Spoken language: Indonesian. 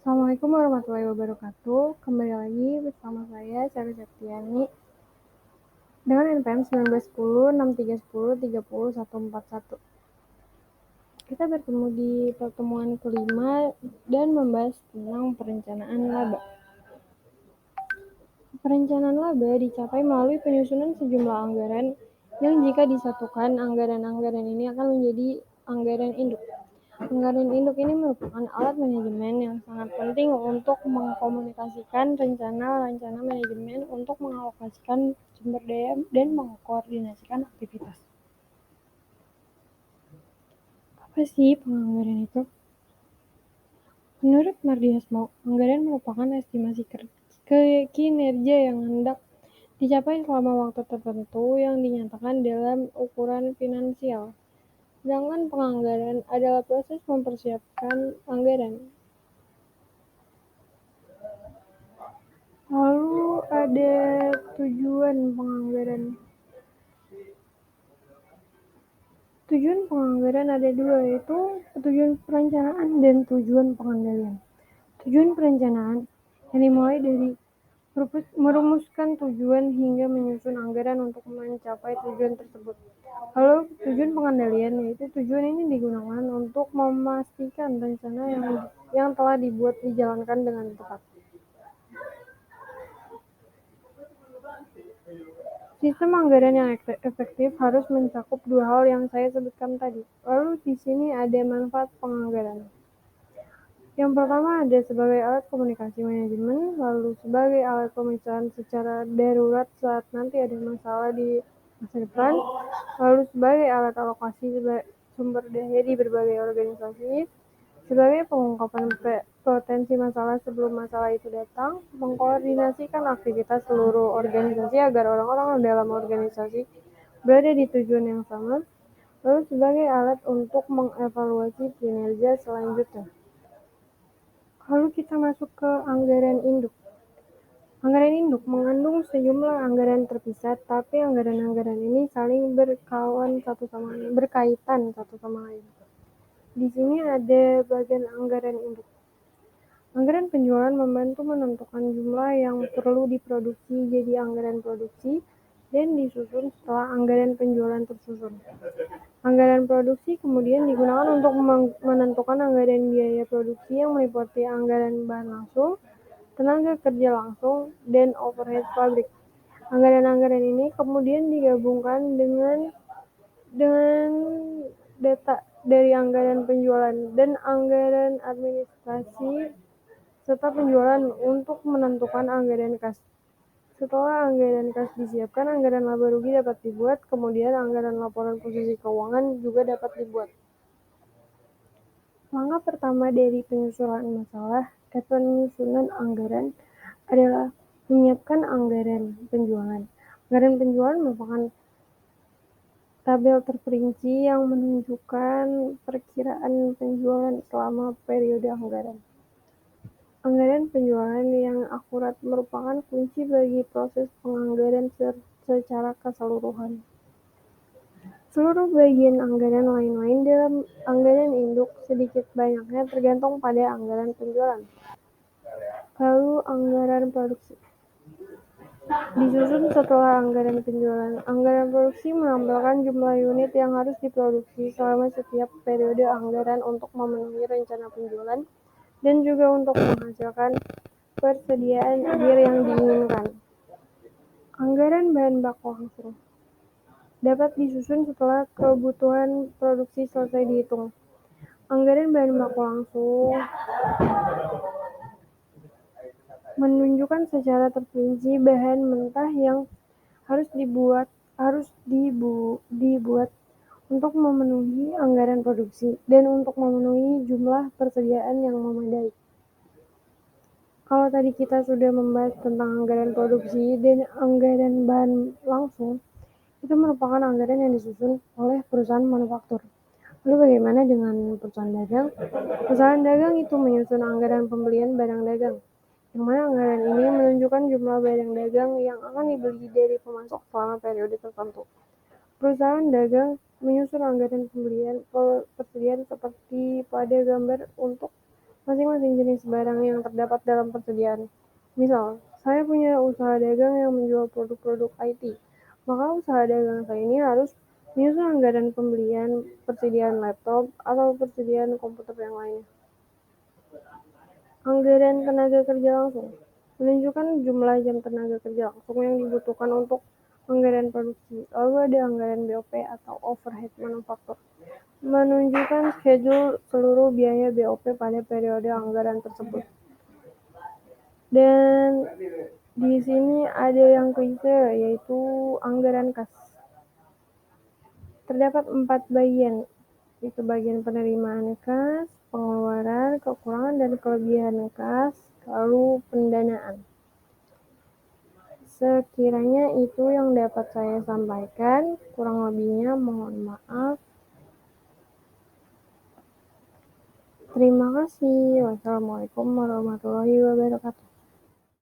Assalamualaikum warahmatullahi wabarakatuh. Kembali lagi bersama saya, Sari Septiani, dengan NPM 1910 6310 30141. Kita bertemu di pertemuan kelima dan membahas tentang perencanaan laba. Perencanaan laba dicapai melalui penyusunan sejumlah anggaran yang jika disatukan, anggaran-anggaran ini akan menjadi anggaran induk. Anggaran induk ini merupakan alat manajemen yang sangat penting untuk mengkomunikasikan rencana-rencana manajemen untuk mengalokasikan sumber daya dan mengkoordinasikan aktivitas. Apa sih penganggaran itu? Menurut Mardiasmo, anggaran merupakan estimasi kinerja yang hendak dicapai selama waktu tertentu yang dinyatakan dalam ukuran finansial. Sedangkan penganggaran adalah proses mempersiapkan anggaran. Lalu ada tujuan penganggaran. Tujuan penganggaran ada dua, yaitu tujuan perencanaan dan tujuan pengendalian. Tujuan perencanaan yang dimulai dari merumuskan tujuan hingga menyusun anggaran untuk mencapai tujuan tersebut. Lalu tujuan pengendalian, yaitu tujuan ini digunakan untuk memastikan rencana yang telah dibuat dijalankan dengan tepat. Sistem anggaran yang efektif harus mencakup dua hal yang saya sebutkan tadi. Lalu di sini ada manfaat penganggaran. Yang pertama ada sebagai alat komunikasi manajemen, lalu sebagai alat pemeriksaan secara darurat saat nanti ada masalah di masa depan, lalu sebagai alat alokasi sumber daya di berbagai organisasi, sebagai pengungkapan potensi masalah sebelum masalah itu datang, mengkoordinasikan aktivitas seluruh organisasi agar orang-orang dalam organisasi berada di tujuan yang sama, lalu sebagai alat untuk mengevaluasi kinerja selanjutnya. Lalu kita masuk ke anggaran induk. Anggaran induk mengandung sejumlah anggaran terpisah, tapi anggaran-anggaran ini saling berkaitan satu sama lain. Di sini ada bagian anggaran induk. Anggaran penjualan membantu menentukan jumlah yang perlu diproduksi jadi anggaran produksi dan disusun setelah anggaran penjualan tersusun. Anggaran produksi kemudian digunakan untuk menentukan anggaran biaya produksi yang meliputi anggaran bahan langsung, tenaga kerja langsung, dan overhead pabrik. Anggaran-anggaran ini kemudian digabungkan dengan data dari anggaran penjualan dan anggaran administrasi serta penjualan untuk menentukan anggaran kas. Setelah anggaran kas disiapkan, anggaran laba rugi dapat dibuat, kemudian anggaran laporan posisi keuangan juga dapat dibuat. Langkah pertama dari penyusunan anggaran adalah menyiapkan anggaran penjualan. Anggaran penjualan merupakan tabel terperinci yang menunjukkan perkiraan penjualan selama periode anggaran. Anggaran penjualan yang akurat merupakan kunci bagi proses penganggaran secara keseluruhan. Seluruh bagian anggaran lain-lain dalam anggaran induk sedikit banyaknya tergantung pada anggaran penjualan. Lalu anggaran produksi disusun setelah anggaran penjualan. Anggaran produksi menampilkan jumlah unit yang harus diproduksi selama setiap periode anggaran untuk memenuhi rencana penjualan dan juga untuk menghasilkan persediaan akhir yang diinginkan. Anggaran bahan baku langsung dapat disusun setelah kebutuhan produksi selesai dihitung. Anggaran bahan baku langsung menunjukkan secara terperinci bahan mentah yang harus dibuat untuk memenuhi anggaran produksi dan untuk memenuhi jumlah persediaan yang memadai. Kalau tadi kita sudah membahas tentang anggaran produksi dan anggaran bahan langsung, itu merupakan anggaran yang disusun oleh perusahaan manufaktur. Lalu bagaimana dengan perusahaan dagang? Perusahaan dagang itu menyusun anggaran pembelian barang dagang, yang mana anggaran ini menunjukkan jumlah barang dagang yang akan dibeli dari pemasok selama periode tertentu. Perusahaan dagang menyusun anggaran persediaan seperti pada gambar untuk masing-masing jenis barang yang terdapat dalam persediaan. Misal, saya punya usaha dagang yang menjual produk-produk IT, maka usaha dagang saya ini harus menyusun anggaran pembelian, persediaan laptop, atau persediaan komputer yang lainnya. Anggaran tenaga kerja langsung menunjukkan jumlah jam tenaga kerja langsung yang dibutuhkan untuk anggaran produksi. Lalu ada anggaran BOP atau overhead manufaktur, menunjukkan schedule seluruh biaya BOP pada periode anggaran tersebut. Dan di sini ada yang klise, yaitu anggaran kas. Terdapat 4 bagian, yaitu bagian penerimaan kas, pengeluaran, kekurangan dan kelebihan kas, lalu pendanaan. Sekiranya itu yang dapat saya sampaikan, kurang lebihnya mohon maaf. Terima kasih. Wassalamualaikum warahmatullahi wabarakatuh.